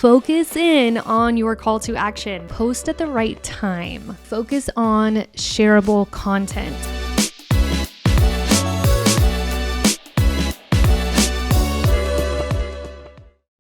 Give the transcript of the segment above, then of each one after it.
focus in on your call to action. Post at the right time. Focus on shareable content.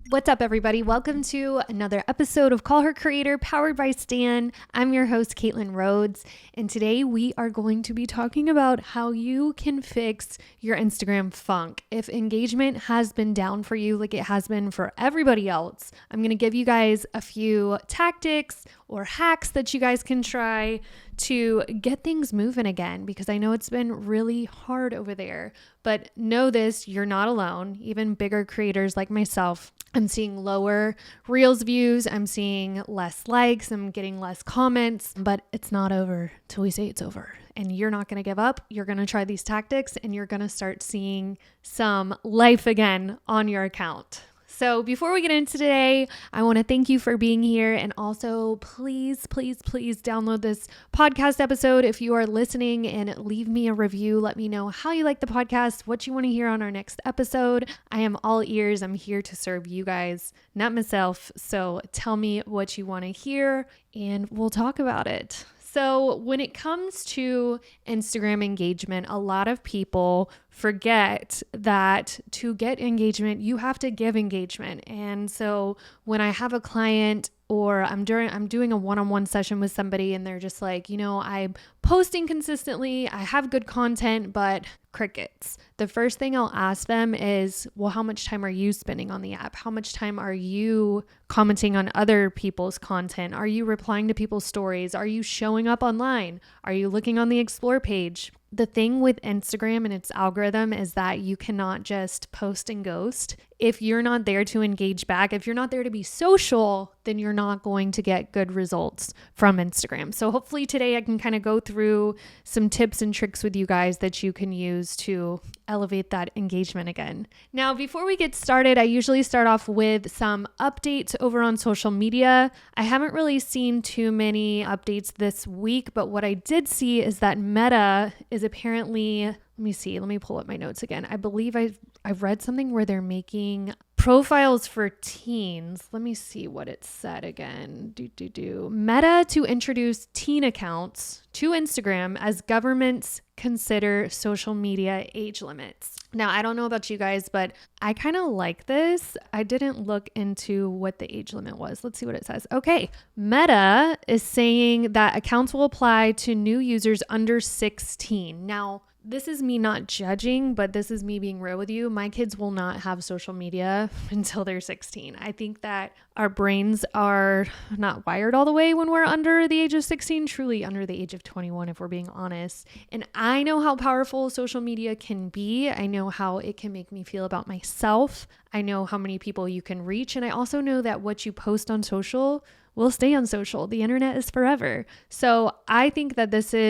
What's up, everybody? Welcome to another episode of Call Her Creator, powered by Stan. I'm your host, Caitlin Rhodes, and today we are going to be talking about how you can fix your Instagram funk. If engagement has been down for you like it has been for everybody else, I'm going to give you guys a few tactics or hacks that you guys can try to get things moving again, because I know it's been really hard over there. But know this, you're not alone. Even bigger creators like myself, I'm seeing lower Reels views. I'm seeing less likes. I'm getting less comments, but it's not over till we say it's over. And you're not going to give up. You're going to try these tactics and you're going to start seeing some life again on your account. So before we get into today, I want to thank you for being here. And also, please download this podcast episode if you are listening and leave me a review. Let me know how you like the podcast, what you want to hear on our next episode. I am all ears. I'm here to serve you guys, not myself. So tell me what you want to hear and we'll talk about it. So when it comes to Instagram engagement, a lot of people forget that to get engagement, you have to give engagement. And so when I have a client or I'm doing a one-on-one session with somebody and they're just like, I'm posting consistently, I have good content, but crickets. The first thing I'll ask them is, well, how much time are you spending on the app? How much time are you commenting on other people's content? Are you replying to people's stories? Are you showing up online? Are you looking on the explore page? The thing with Instagram and its algorithm is that you cannot just post and ghost. If you're not there to engage back, if you're not there to be social, then you're not going to get good results from Instagram. So hopefully today I can kind of go through some tips and tricks with you guys that you can use to elevate that engagement again. Now, before we get started, I usually start off with some updates over on social media. I haven't really seen too many updates this week, but what I did see is that Meta is apparently, let me pull up my notes again. I believe I've read something where they're making profiles for teens. Let me see what it said again. Meta to introduce teen accounts to Instagram as governments consider social media age limits. Now, I don't know about you guys, but I kind of like this. I didn't look into what the age limit was. Let's see what it says. Okay. Meta is saying that accounts will apply to new users under 16. Now, this is me not judging, but this is me being real with you. My kids will not have social media until they're 16. I think that our brains are not wired all the way when we're under the age of 16, truly under the age of 21, if we're being honest. And I know how powerful social media can be. I know how it can make me feel about myself. I know how many people you can reach. And I also know that what you post on social will stay on social. The internet is forever. So I think that it's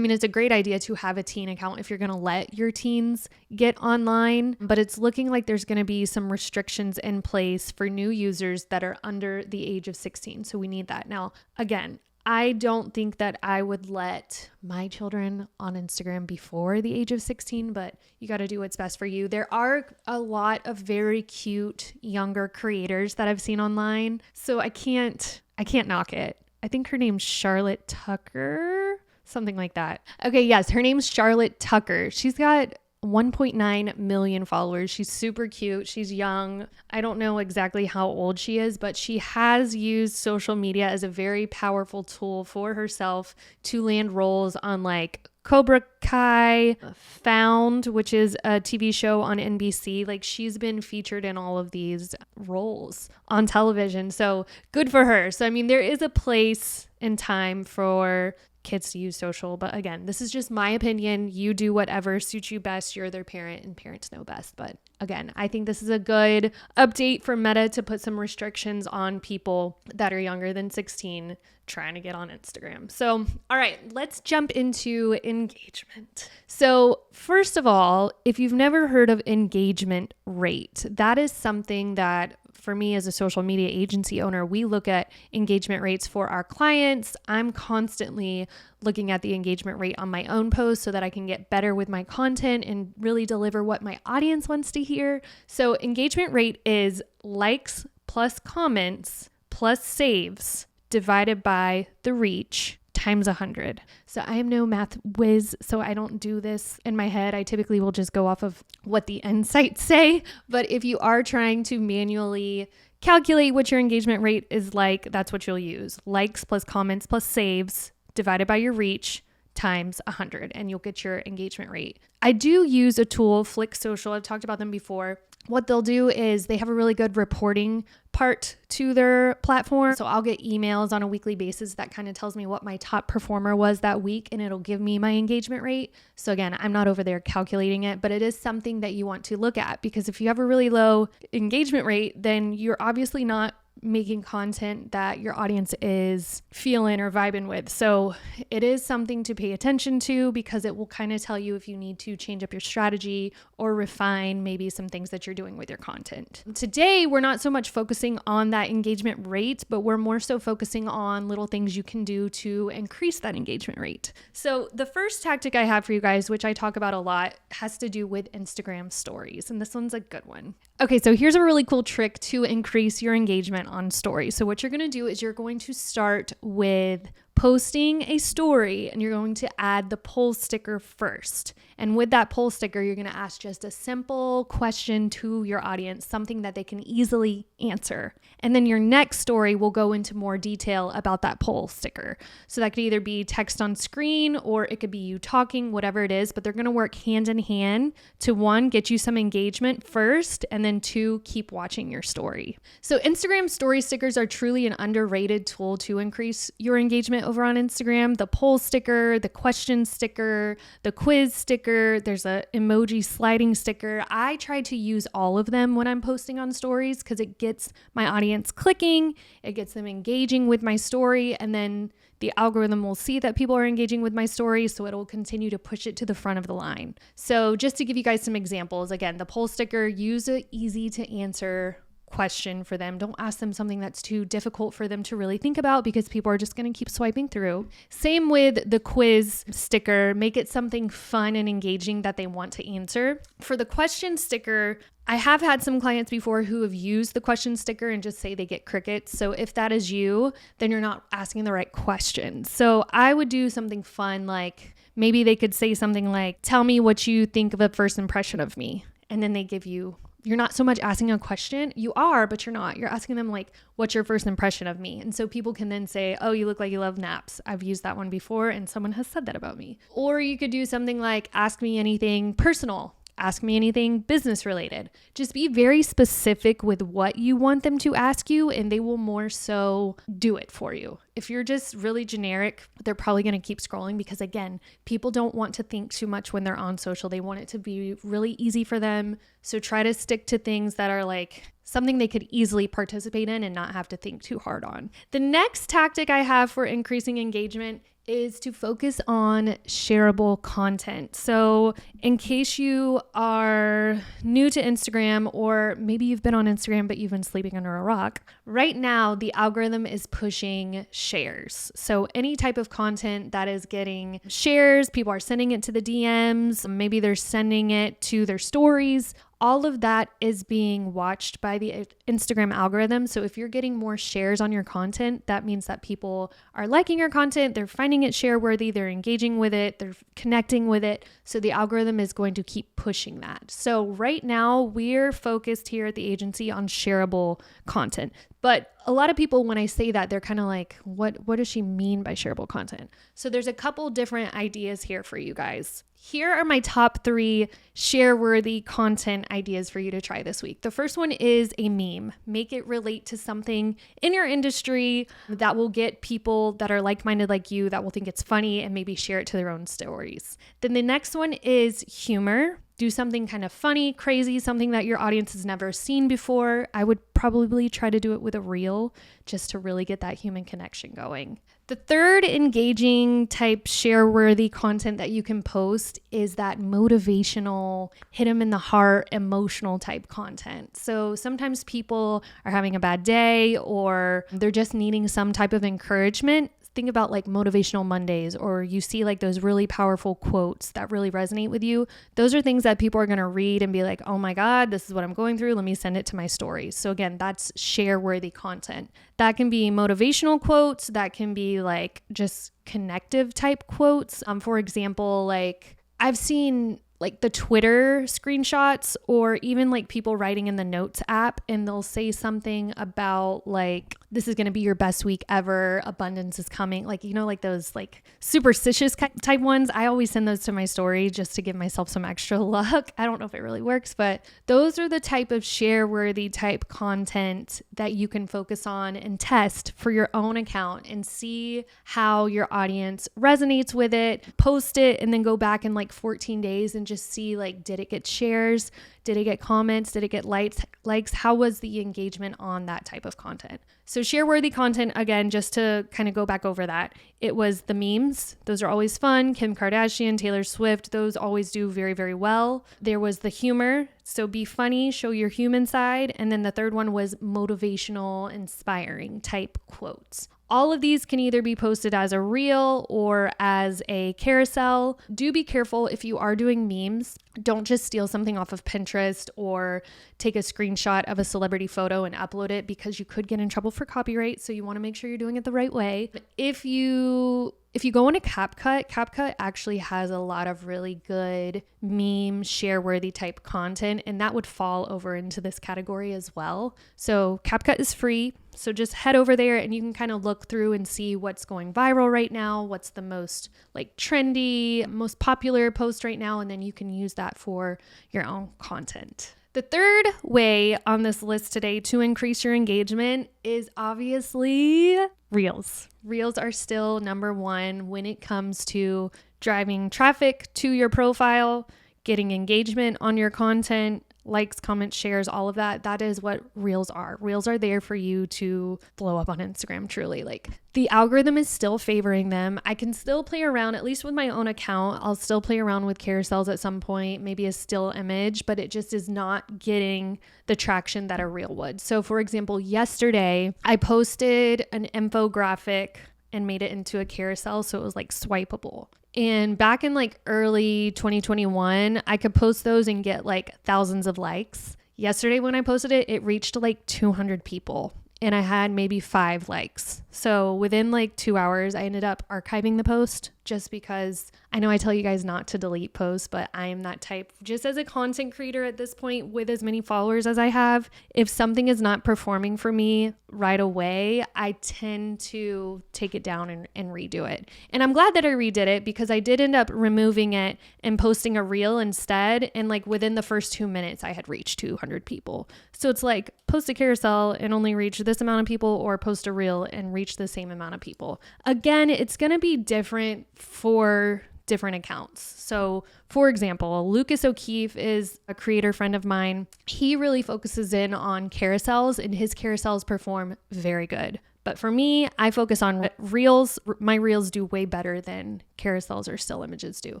a great idea to have a teen account if you're going to let your teens get online, but it's looking like there's going to be some restrictions in place for new users that are under the age of 16. So we need that. Now, again, I don't think that I would let my children on Instagram before the age of 16, but you got to do what's best for you. There are a lot of very cute younger creators that I've seen online, so I can't knock it. I think her name's Charlotte Tucker, something like that. Okay, yes, her name's Charlotte Tucker. She's got 1.9 million followers. She's super cute. She's young. I don't know exactly how old she is, but she has used social media as a very powerful tool for herself to land roles on like Cobra Kai, Found, which is a TV show on NBC. Like, she's been featured in all of these roles on television. So good for her. So, there is a place and time for kids to use social. But again, this is just my opinion. You do whatever suits you best. You're their parent and parents know best. But again, I think this is a good update for Meta to put some restrictions on people that are younger than 16 trying to get on Instagram. So, all right, let's jump into engagement. So first of all, if you've never heard of engagement rate, that is something that for me as a social media agency owner, we look at engagement rates for our clients. I'm constantly looking at the engagement rate on my own posts so that I can get better with my content and really deliver what my audience wants to hear. So engagement rate is likes plus comments plus saves divided by the reach times 100. So I am no math whiz, so I don't do this in my head. I typically will just go off of what the insights say. But if you are trying to manually calculate what your engagement rate is like, that's what you'll use. Likes plus comments plus saves divided by your reach times 100, and you'll get your engagement rate. I do use a tool, Flick Social. I've talked about them before. What they'll do is they have a really good reporting part to their platform. So I'll get emails on a weekly basis that kind of tells me what my top performer was that week, and it'll give me my engagement rate. So again, I'm not over there calculating it, but it is something that you want to look at, because if you have a really low engagement rate, then you're obviously not making content that your audience is feeling or vibing with. So it is something to pay attention to, because it will kind of tell you if you need to change up your strategy or refine maybe some things that you're doing with your content. Today, we're not so much focusing on that engagement rate, but we're more so focusing on little things you can do to increase that engagement rate. So the first tactic I have for you guys, which I talk about a lot, has to do with Instagram stories. And this one's a good one. Okay, so here's a really cool trick to increase your engagement on stories. So what you're going to do is you're going to start with posting a story, and you're going to add the poll sticker first. And with that poll sticker, you're going to ask just a simple question to your audience, something that they can easily answer. And then your next story will go into more detail about that poll sticker. So that could either be text on screen, or it could be you talking, whatever it is, but they're going to work hand in hand to, one, get you some engagement first, and then two, keep watching your story. So Instagram story stickers are truly an underrated tool to increase your engagement over on Instagram. The poll sticker, the question sticker, the quiz sticker, there's a emoji sliding sticker. I try to use all of them when I'm posting on stories, because it gets my audience clicking, it gets them engaging with my story, and then the algorithm will see that people are engaging with my story, so it'll continue to push it to the front of the line. So just to give you guys some examples, again, the poll sticker, use an easy to answer question for them. Don't ask them something that's too difficult for them to really think about, because people are just going to keep swiping through. Same with the quiz sticker. Make it something fun and engaging that they want to answer. For the question sticker, I have had some clients before who have used the question sticker and just say they get crickets. So if that is you, then you're not asking the right questions. So I would do something fun, like maybe they could say something like, tell me what you think of a first impression of me. And then they give you, you're not so much asking a question. You are, but you're not. You're asking them like, what's your first impression of me? And so people can then say, oh, you look like you love naps. I've used that one before, and someone has said that about me. Or you could do something like, ask me anything personal. Ask me anything business related. Just be very specific with what you want them to ask you, and they will more so do it for you. If you're just really generic, they're probably going to keep scrolling, because again, people don't want to think too much when they're on social. They want it to be really easy for them. So try to stick to things that are like something they could easily participate in and not have to think too hard on. The next tactic I have for increasing engagement is to focus on shareable content. So in case you are new to Instagram, or maybe you've been on Instagram but you've been sleeping under a rock, right now the algorithm is pushing shares. So any type of content that is getting shares, people are sending it to the DMs, maybe they're sending it to their stories. All of that is being watched by the Instagram algorithm. So if you're getting more shares on your content, that means that people are liking your content, they're finding it share worthy, they're engaging with it, they're connecting with it. So the algorithm is going to keep pushing that. So right now we're focused here at the agency on shareable content. But a lot of people, when I say that, they're kind of like, what does she mean by shareable content? So there's a couple different ideas here for you guys. Here are my top 3 share-worthy content ideas for you to try this week. The first one is a meme. Make it relate to something in your industry that will get people that are like-minded like you, that will think it's funny and maybe share it to their own stories. Then the next one is humor. Do something kind of funny, crazy, something that your audience has never seen before. I would probably try to do it with a reel, just to really get that human connection going. The third engaging type share-worthy content that you can post is that motivational, hit them in the heart, emotional type content. So sometimes people are having a bad day, or they're just needing some type of encouragement. think about like motivational Mondays, or you see like those really powerful quotes that really resonate with you. Those are things that people are going to read and be like, oh my God, this is what I'm going through. Let me send it to my stories. So again, that's share worthy content. That can be motivational quotes. That can be like just connective type quotes. For example, like I've seen like the Twitter screenshots, or even like people writing in the notes app, and they'll say something about like, this is going to be your best week ever. Abundance is coming. Like, you know, like those like superstitious type ones. I always send those to my story just to give myself some extra luck. I don't know if it really works, but those are the type of share worthy type content that you can focus on and test for your own account and see how your audience resonates with it. Post it and then go back in like 14 days and just see like, did it get shares? Did it get comments? Did it get likes? How was the engagement on that type of content? So share worthy content, again, just to kind of go back over that. It was the memes. Those are always fun. Kim Kardashian, Taylor Swift, those always do very, very well. There was the humor. So be funny, show your human side. And then the third one was motivational, inspiring type quotes. All of these can either be posted as a reel or as a carousel. Do be careful if you are doing memes. Don't just steal something off of Pinterest or take a screenshot of a celebrity photo and upload it, because you could get in trouble for copyright. So you want to make sure you're doing it the right way. If you go into CapCut actually has a lot of really good meme share-worthy type content, and that would fall over into this category as well. So CapCut is free. So just head over there and you can kind of look through and see what's going viral right now, what's the most like trendy, most popular post right now, and then you can use that for your own content. The third way on this list today to increase your engagement is obviously Reels. Reels are still number one when it comes to driving traffic to your profile, getting engagement on your content, likes, comments, shares, all of that. That is what Reels are. Reels are there for you to blow up on Instagram, truly. Like, the algorithm is still favoring them. I can still play around, at least with my own account. I'll still play around with carousels at some point, maybe a still image, but it just is not getting the traction that a reel would. So for example, yesterday I posted an infographic and made it into a carousel, so it was like swipeable. And back in like early 2021, I could post those and get like thousands of likes. Yesterday when I posted it, it reached like 200 people and I had maybe 5 likes. So within like 2 hours, I ended up archiving the post, just because I know I tell you guys not to delete posts, but I am that type. Just as a content creator at this point with as many followers as I have, if something is not performing for me right away, I tend to take it down and redo it. And I'm glad that I redid it, because I did end up removing it and posting a reel instead. And like within the first 2 minutes, I had reached 200 people. So it's like, post a carousel and only reach this amount of people, or post a reel and reach the same amount of people. Again, it's going to be different for different accounts. So for example, Lucas O'Keefe is a creator friend of mine. He really focuses in on carousels, and his carousels perform very good. But for me, I focus on reels. My reels do way better than carousels or still images do.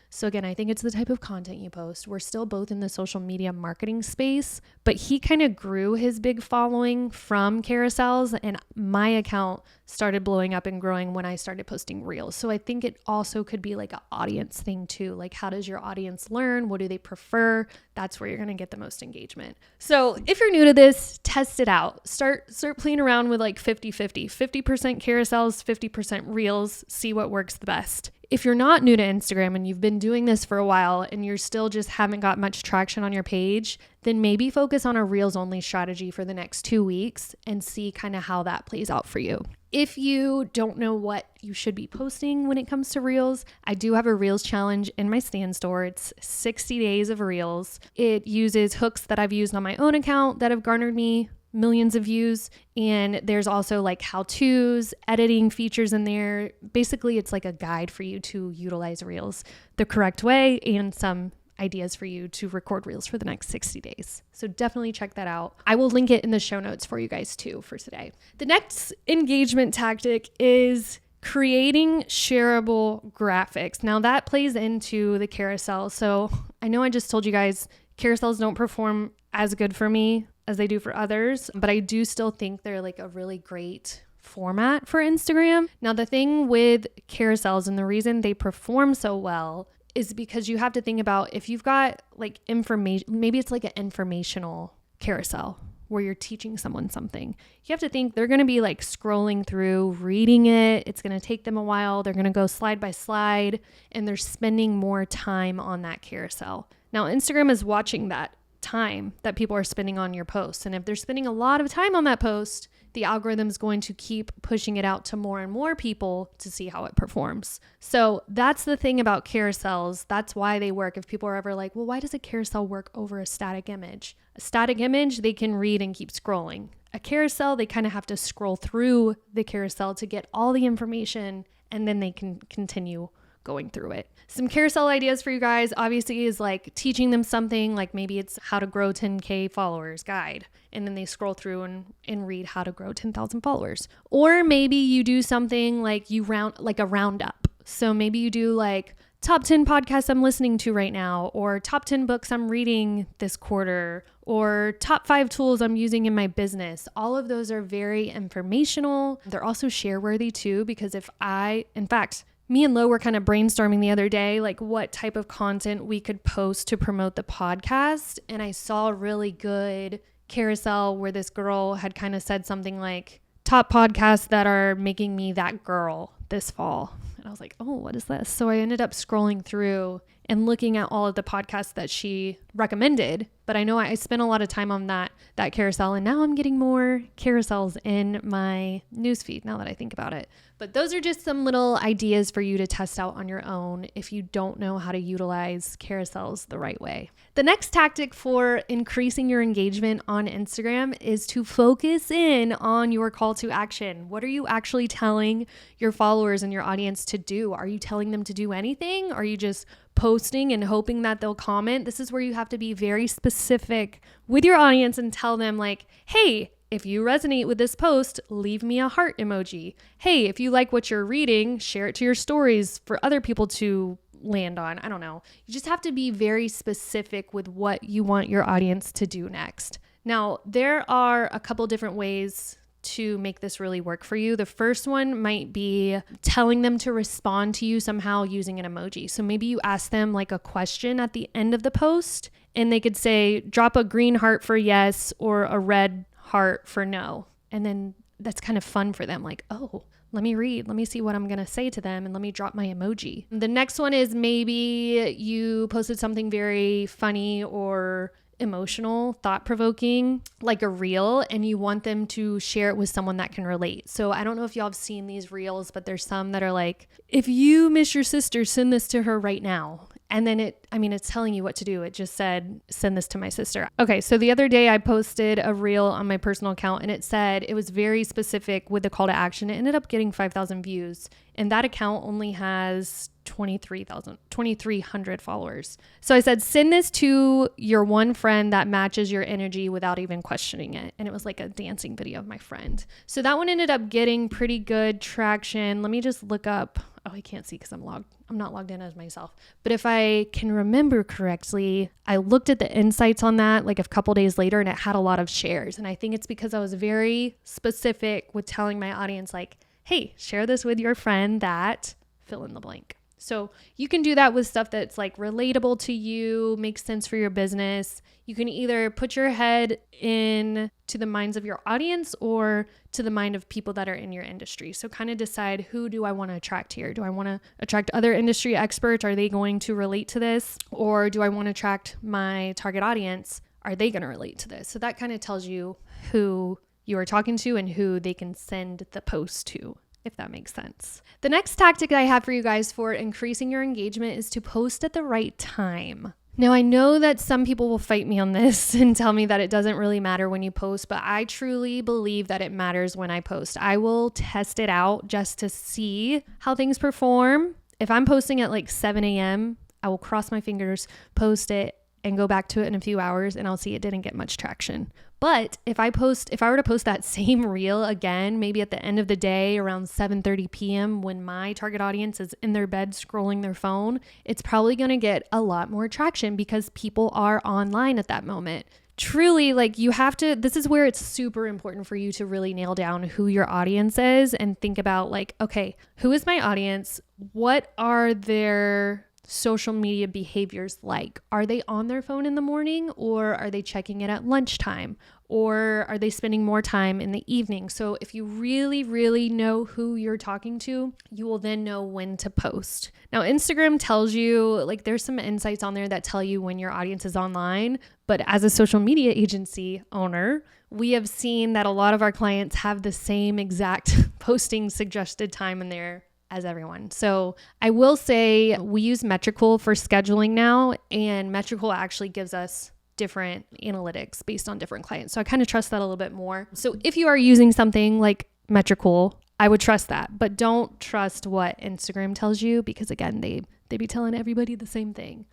So again, I think it's the type of content you post. We're still both in the social media marketing space, but he kind of grew his big following from carousels, and my account started blowing up and growing when I started posting reels. So I think it also could be like an audience thing too. Like, how does your audience learn? What do they prefer? That's where you're going to get the most engagement. So if you're new to this, test it out. Start playing around with like 50-50, 50% carousels, 50% reels, see what works the best. If you're not new to Instagram and you've been doing this for a while and you're still just haven't got much traction on your page, then maybe focus on a reels only strategy for the next 2 weeks and see kind of how that plays out for you. If you don't know what you should be posting when it comes to reels, I do have a reels challenge in my Stan store. It's 60 days of reels. It uses hooks that I've used on my own account that have garnered me millions of views. And there's also like how-tos, editing features in there. Basically, it's like a guide for you to utilize reels the correct way, and some ideas for you to record reels for the next 60 days. So definitely check that out. I will link it in the show notes for you guys too for today. The next engagement tactic is creating shareable graphics. Now that plays into the carousel. So I know I just told you guys carousels don't perform as good for me as they do for others, but I do still think they're like a really great format for Instagram. Now, the thing with carousels and the reason they perform so well is because you have to think about if you've got like information, maybe it's like an informational carousel where you're teaching someone something. You have to think they're going to be like scrolling through, reading it. It's going to take them a while. They're going to go slide by slide, and they're spending more time on that carousel. Now, Instagram is watching that time that people are spending on your posts. And if they're spending a lot of time on that post, the algorithm is going to keep pushing it out to more and more people to see how it performs. So that's the thing about carousels. That's why they work. If people are ever like, well, why does a carousel work over a static image? A static image, they can read and keep scrolling. A carousel, they kind of have to scroll through the carousel to get all the information, and then they can continue going through it. Some carousel ideas for you guys obviously is like teaching them something, like maybe it's how to grow 10K followers guide, and then they scroll through and read how to grow 10,000 followers. Or maybe you do something like a roundup. So maybe you do like top 10 podcasts I'm listening to right now, or top 10 books I'm reading this quarter, or top 5 tools I'm using in my business. All of those are very informational. They're also share worthy too, because in fact, me and Lo were kind of brainstorming the other day, like what type of content we could post to promote the podcast. And I saw a really good carousel where this girl had kind of said something like, top podcasts that are making me that girl this fall. And I was like, oh, what is this? So I ended up scrolling through and looking at all of the podcasts that she recommended. But I know I spent a lot of time on that carousel, and now I'm getting more carousels in my newsfeed now that I think about it. But those are just some little ideas for you to test out on your own if you don't know how to utilize carousels the right way. The next tactic for increasing your engagement on Instagram is to focus in on your call to action. What are you actually telling your followers and your audience to do? Are you telling them to do anything? Are you just posting and hoping that they'll comment? This is where you have to be very specific with your audience and tell them like, hey, if you resonate with this post, leave me a heart emoji. Hey, if you like what you're reading, share it to your stories for other people to land on. I don't know. You just have to be very specific with what you want your audience to do next. Now, there are a couple different ways to make this really work for you. The first one might be telling them to respond to you somehow using an emoji. So maybe you ask them like a question at the end of the post, and they could say, drop a green heart for yes or a red heart for no. And then that's kind of fun for them. Like, oh, let me see what I'm going to say to them, and let me drop my emoji. The next one is maybe you posted something very funny or emotional, thought-provoking, like a reel, and you want them to share it with someone that can relate. So I don't know if y'all have seen these reels, but there's some that are like, if you miss your sister, send this to her right now. And then it's telling you what to do. It just said, send this to my sister. Okay, so the other day I posted a reel on my personal account, and it said, it was very specific with the call to action. It ended up getting 5,000 views. And that account only has 2,300 followers. So I said, send this to your one friend that matches your energy without even questioning it. And it was like a dancing video of my friend. So that one ended up getting pretty good traction. Let me just look up. Oh, I can't see because I'm not logged in as myself. But if I can remember correctly, I looked at the insights on that like a couple days later, and it had a lot of shares. And I think it's because I was very specific with telling my audience like, hey, share this with your friend that fill in the blank. So you can do that with stuff that's like relatable to you, makes sense for your business. You can either put your head in to the minds of your audience or to the mind of people that are in your industry. So kind of decide, who do I want to attract here? Do I want to attract other industry experts? Are they going to relate to this? Or do I want to attract my target audience? Are they going to relate to this? So that kind of tells you who you are talking to and who they can send the post to, if that makes sense. The next tactic I have for you guys for increasing your engagement is to post at the right time. Now, I know that some people will fight me on this and tell me that it doesn't really matter when you post, but I truly believe that it matters when I post. I will test it out just to see how things perform. If I'm posting at like 7 a.m., I will cross my fingers, post it, and go back to it in a few hours, and I'll see it didn't get much traction. But if I were to post that same reel again, maybe at the end of the day around 7:30 p.m. when my target audience is in their bed scrolling their phone, it's probably going to get a lot more traction because people are online at that moment. truly, like, you have to, this is where it's super important for you to really nail down who your audience is and think about like, okay, who is my audience? What are their social media behaviors like? Are they on their phone in the morning, or are they checking it at lunchtime, or are they spending more time in the evening? So if you really, really know who you're talking to, you will then know when to post. Now, Instagram tells you, like, there's some insights on there that tell you when your audience is online, but as a social media agency owner, we have seen that a lot of our clients have the same exact posting suggested time in there as everyone. So I will say we use Metricool for scheduling now, and Metricool actually gives us different analytics based on different clients. So I kind of trust that a little bit more. So if you are using something like Metricool, I would trust that, but don't trust what Instagram tells you, because again, they be telling everybody the same thing.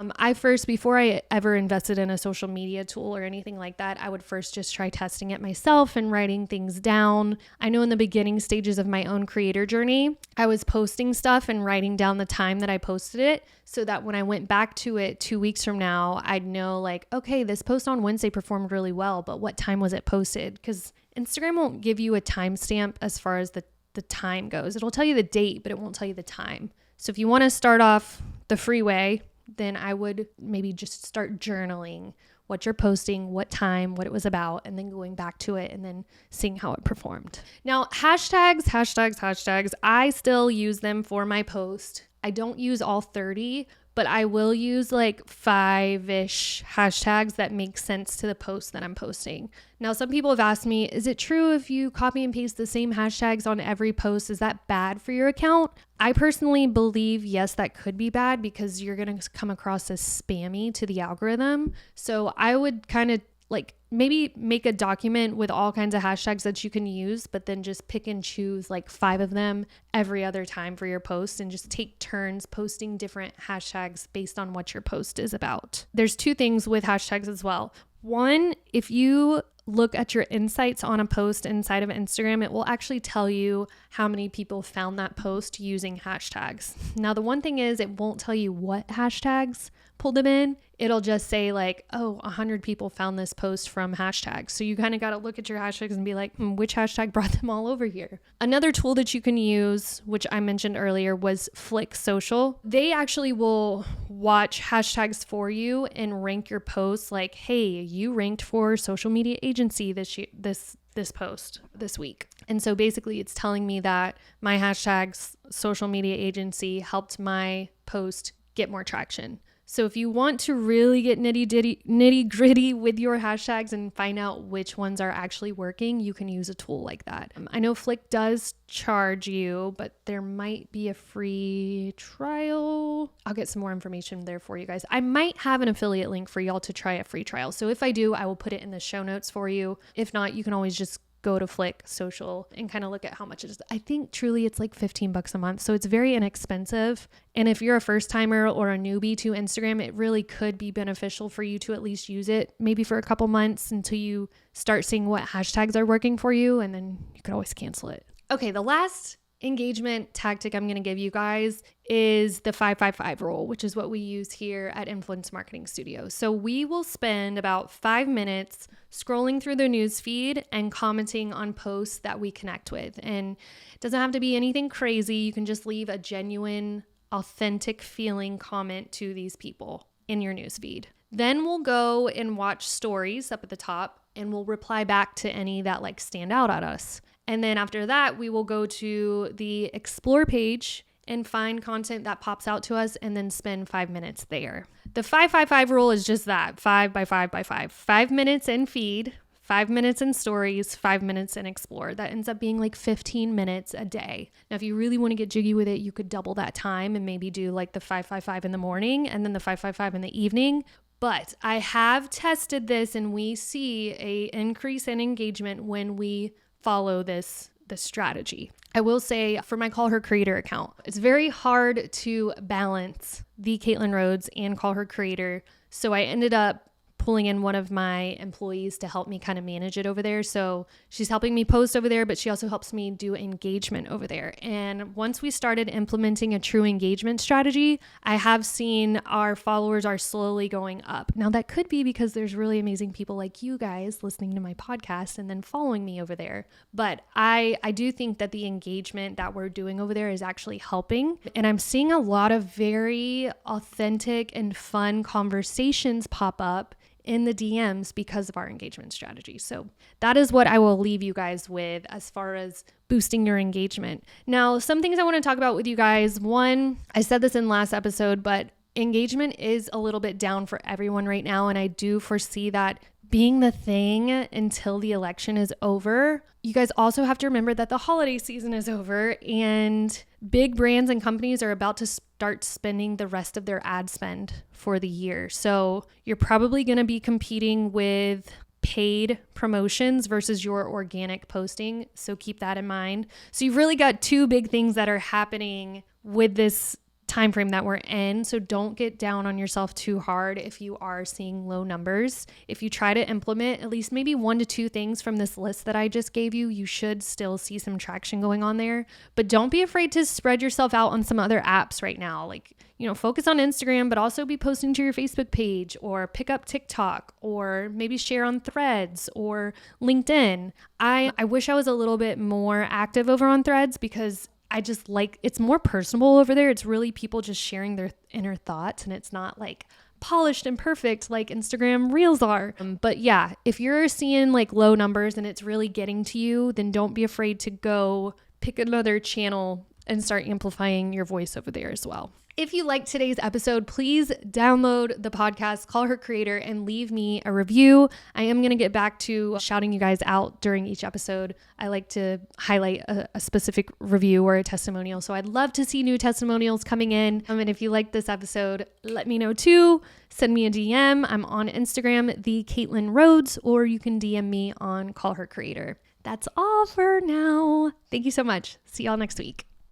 Before I ever invested in a social media tool or anything like that, I would first just try testing it myself and writing things down. I know in the beginning stages of my own creator journey, I was posting stuff and writing down the time that I posted it, so that when I went back to it 2 weeks from now, I'd know like, okay, this post on Wednesday performed really well, but what time was it posted? Because Instagram won't give you a timestamp as far as the time goes. It'll tell you the date, but it won't tell you the time. So if you want to start off the freeway, then I would maybe just start journaling what you're posting, what time, what it was about, and then going back to it and then seeing how it performed. Now, hashtags, I still use them for my post. I don't use all 30, but I will use like 5-ish hashtags that make sense to the post that I'm posting. Now, some people have asked me, is it true if you copy and paste the same hashtags on every post, is that bad for your account? I personally believe, yes, that could be bad, because you're going to come across as spammy to the algorithm. So I would kind of like maybe make a document with all kinds of hashtags that you can use, but then just pick and choose like 5 of them every other time for your post, and just take turns posting different hashtags based on what your post is about. There's 2 things with hashtags as well. One, if you look at your insights on a post inside of Instagram, it will actually tell you how many people found that post using hashtags. Now, the one thing is, it won't tell you what hashtags pulled them in. It'll just say like, oh, 100 people found this post from hashtags. So you kind of got to look at your hashtags and be like, which hashtag brought them all over here? Another tool that you can use, which I mentioned earlier, was Flick Social. They actually will watch hashtags for you and rank your posts like, hey, you ranked for social media agency this post this week. And so basically it's telling me that my hashtags social media agency helped my post get more traction. So if you want to really get nitty gritty with your hashtags and find out which ones are actually working, you can use a tool like that. I know Flick does charge you, but there might be a free trial. I'll get some more information there for you guys. I might have an affiliate link for y'all to try a free trial. So if I do, I will put it in the show notes for you. If not, you can always just go to Flick Social and kind of look at how much it is. I think truly it's like $15 a month. So it's very inexpensive. And if you're a first timer or a newbie to Instagram, it really could be beneficial for you to at least use it maybe for a couple months until you start seeing what hashtags are working for you. And then you could always cancel it. Okay, the last engagement tactic I'm going to give you guys is the 5-5-5 rule, which is what we use here at Influence Marketing Studio. So we will spend about 5 minutes scrolling through the news feed and commenting on posts that we connect with. And it doesn't have to be anything crazy. You can just leave a genuine, authentic feeling comment to these people in your news feed. Then we'll go and watch stories up at the top, and we'll reply back to any that like stand out at us. And then after that, we will go to the explore page and find content that pops out to us, and then spend 5 minutes there. The 5-5-5 rule is just that, 5 by 5 by 5. 5 minutes in feed, 5 minutes in stories, 5 minutes in explore. That ends up being like 15 minutes a day. Now, if you really want to get jiggy with it, you could double that time and maybe do like the 5-5-5 in the morning and then the 5-5-5 in the evening. But I have tested this, and we see an increase in engagement when we follow this strategy. I will say, for my Call Her Creator account, it's very hard to balance the Caitlin Rhodes and Call Her Creator. So I ended up pulling in one of my employees to help me kind of manage it over there. So she's helping me post over there, but she also helps me do engagement over there. And once we started implementing a true engagement strategy, I have seen our followers are slowly going up. Now that could be because there's really amazing people like you guys listening to my podcast and then following me over there. But I do think that the engagement that we're doing over there is actually helping. And I'm seeing a lot of very authentic and fun conversations pop up in the DMs because of our engagement strategy. So that is what I will leave you guys with as far as boosting your engagement. Now, some things I want to talk about with you guys. One, I said this in last episode, but engagement is a little bit down for everyone right now. And I do foresee that being the thing until the election is over. You guys also have to remember that the holiday season is over and big brands and companies are about to start spending the rest of their ad spend for the year. So you're probably going to be competing with paid promotions versus your organic posting. So keep that in mind. So you've really got two big things that are happening with this time frame that we're in. So don't get down on yourself too hard if you are seeing low numbers. If you try to implement at least maybe 1 to 2 things from this list that I just gave you, you should still see some traction going on there. But don't be afraid to spread yourself out on some other apps right now. Like, focus on Instagram, but also be posting to your Facebook page or pick up TikTok or maybe share on Threads or LinkedIn. I wish I was a little bit more active over on Threads because I just it's more personable over there. It's really people just sharing their inner thoughts and it's not like polished and perfect like Instagram Reels are. But yeah, if you're seeing like low numbers and it's really getting to you, then don't be afraid to go pick another channel and start amplifying your voice over there as well. If you liked today's episode, please download the podcast, Call Her Creator, and leave me a review. I am going to get back to shouting you guys out during each episode. I like to highlight a specific review or a testimonial. So I'd love to see new testimonials coming in. And if you liked this episode, let me know too. Send me a DM. I'm on Instagram, the Caitlin Rhodes, or you can DM me on Call Her Creator. That's all for now. Thank you so much. See y'all next week.